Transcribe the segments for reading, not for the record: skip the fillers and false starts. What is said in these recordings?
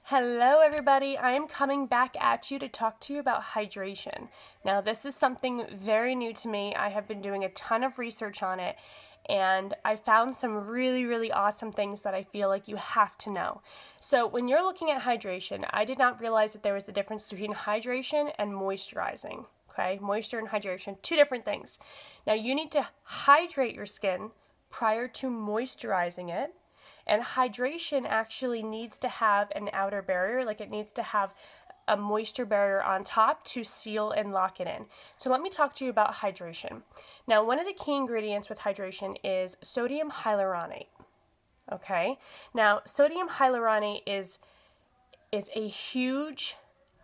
Hello everybody, I am coming back at you to talk to you about hydration. Now this is something very new to me. I have been doing a ton of research on it and I found some really awesome things that I feel like you have to know. So when you're looking at hydration, I did not realize that there was a difference between hydration and moisturizing. Okay, moisture and hydration, two different things. Now you need to hydrate your skin prior to moisturizing it. And hydration actually needs to have an outer barrier, like it needs to have a moisture barrier on top to seal and lock it in. So let me talk to you about hydration. Now, one of the key ingredients with hydration is sodium hyaluronate. Okay? Now, sodium hyaluronate is a huge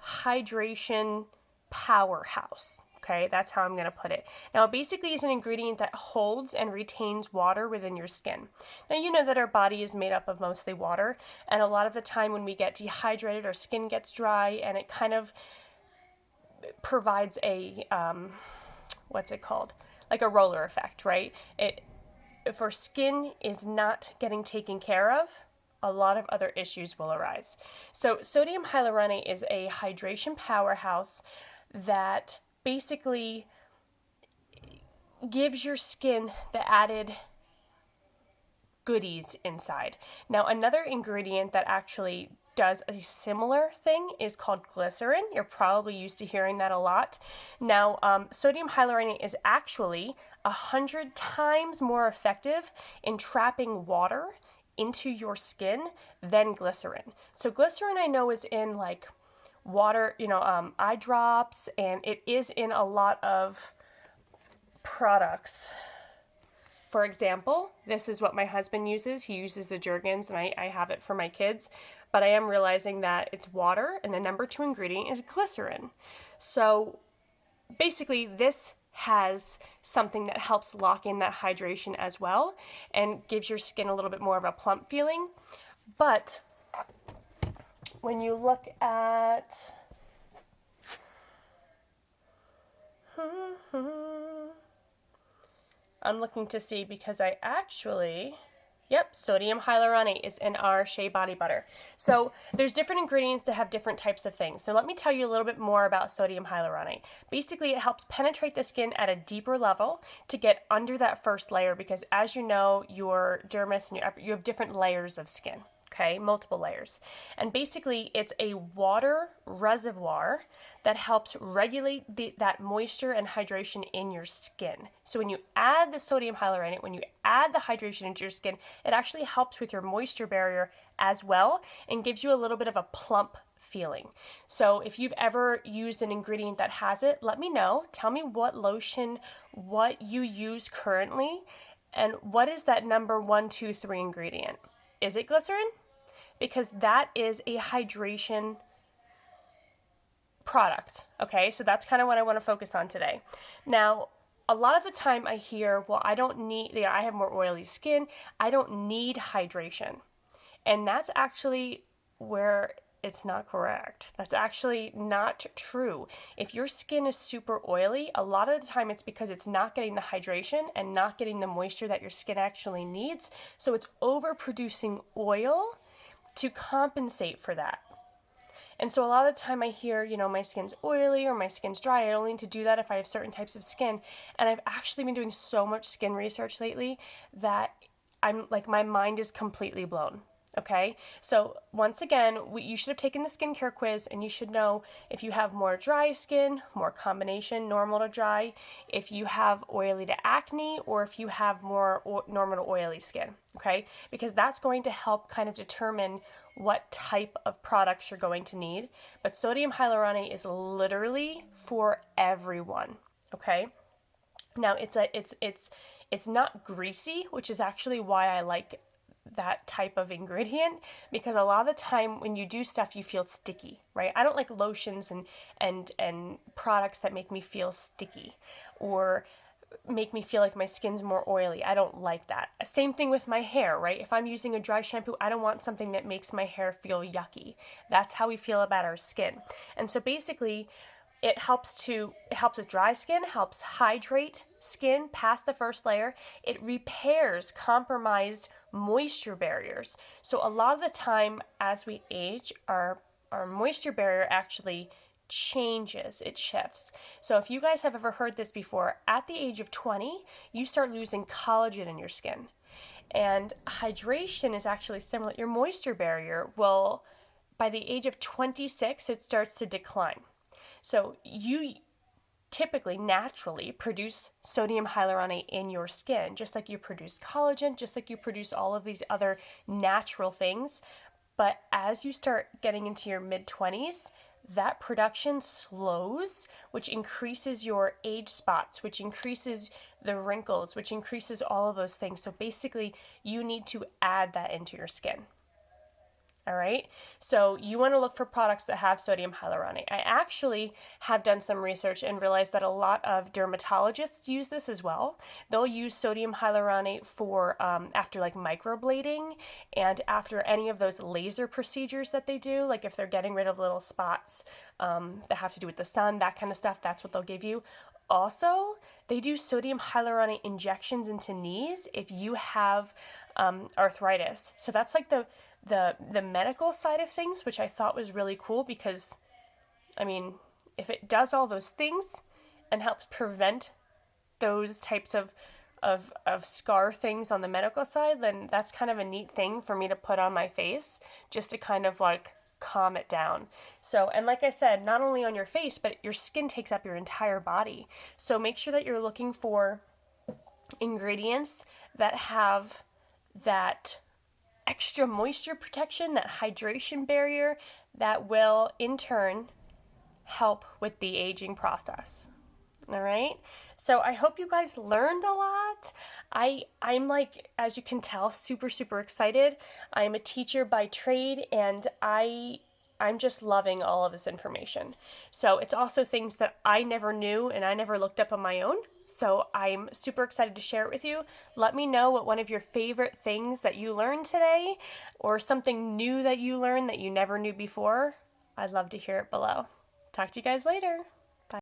hydration powerhouse. Okay, that's how I'm going to put it. Now, it basically is an ingredient that holds and retains water within your skin. Now, you know that our body is made up of mostly water, and a lot of the time when we get dehydrated, our skin gets dry, and it kind of provides a, what's it called? Like a roller effect, right? If our skin is not getting taken care of, a lot of other issues will arise. So, sodium hyaluronate is a hydration powerhouse that basically gives your skin the added goodies inside. Now, another ingredient that actually does a similar thing is called glycerin. You're probably used to hearing that a lot. Now, sodium hyaluronate is actually 100 times more effective in trapping water into your skin than glycerin. So glycerin I know is in like water, eye drops, and it is in a lot of products. For example, this is what my husband uses. He uses the Jergens, and I have it for my kids. But I am realizing that it's water, and the number 2 ingredient is glycerin. So basically, this has something that helps lock in that hydration as well and gives your skin a little bit more of a plump feeling. But when you look at I'm looking to see because I actually, sodium hyaluronate is in our Shea Body Butter. So there's different ingredients that have different types of things. So let me tell you a little bit more about sodium hyaluronate. Basically, it helps penetrate the skin at a deeper level to get under that first layer because as you know, your dermis and you have different layers of skin. Okay, multiple layers. And basically, it's a water reservoir that helps regulate that moisture and hydration in your skin. So when you add the sodium hyaluronate, when you add the hydration into your skin, it actually helps with your moisture barrier as well and gives you a little bit of a plump feeling. So if you've ever used an ingredient that has it, let me know. Tell me what lotion, what you use currently, and what is that number 1, 2, 3 ingredient? Is it glycerin? Because that is a hydration product, okay? So that's kind of what I want to focus on today. Now, a lot of the time I hear, well, I have more oily skin, I don't need hydration. And that's actually where it's not correct. That's actually not true. If your skin is super oily, a lot of the time it's because it's not getting the hydration and not getting the moisture that your skin actually needs. So it's overproducing oil to compensate for that. And so a lot of the time I hear, my skin's oily or my skin's dry. I only need to do that if I have certain types of skin. And I've actually been doing so much skin research lately that I'm like, my mind is completely blown. Okay, so once again, you should have taken the skincare quiz and you should know if you have more dry skin, more combination, normal to dry, if you have oily to acne, or if you have more normal to oily skin, okay? Because that's going to help kind of determine what type of products you're going to need. But sodium hyaluronate is literally for everyone, okay? Now it's not greasy, which is actually why I like that type of ingredient, because a lot of the time when you do stuff you feel sticky, right? I don't like lotions and products that make me feel sticky or make me feel like my skin's more oily. I don't like that. Same thing with my hair, right? If I'm using a dry shampoo, I don't want something that makes my hair feel yucky. That's how we feel about our skin. And so basically it helps with dry skin, helps hydrate skin past the first layer. It repairs compromised moisture barriers. So a lot of the time as we age, our moisture barrier actually changes, it shifts. So if you guys have ever heard this before, at the age of 20, you start losing collagen in your skin. And hydration is actually similar. Your moisture barrier will, by the age of 26, it starts to decline. So you typically naturally produce sodium hyaluronate in your skin, just like you produce collagen, just like you produce all of these other natural things. But as you start getting into your mid 20s, that production slows, which increases your age spots, which increases the wrinkles, which increases all of those things. So basically, you need to add that into your skin. All right, so you want to look for products that have sodium hyaluronate. I actually have done some research and realized that a lot of dermatologists use this as well. They'll use sodium hyaluronate for after like microblading and after any of those laser procedures that they do, like if they're getting rid of little spots that have to do with the sun, that kind of stuff, that's what they'll give you. Also, they do sodium hyaluronate injections into knees if you have arthritis. So that's like the medical side of things, which I thought was really cool because, I mean, if it does all those things and helps prevent those types of scar things on the medical side, then that's kind of a neat thing for me to put on my face just to kind of like calm it down. So, and like I said, not only on your face, but your skin takes up your entire body. So make sure that you're looking for ingredients that have that extra moisture protection, that hydration barrier that will in turn help with the aging process. All right, so I hope you guys learned a lot. I'm like, as you can tell, super excited. I'm a teacher by trade, and I'm just loving all of this information. So it's also things that I never knew and I never looked up on my own. So I'm super excited to share it with you. Let me know what one of your favorite things that you learned today or something new that you learned that you never knew before. I'd love to hear it below. Talk to you guys later.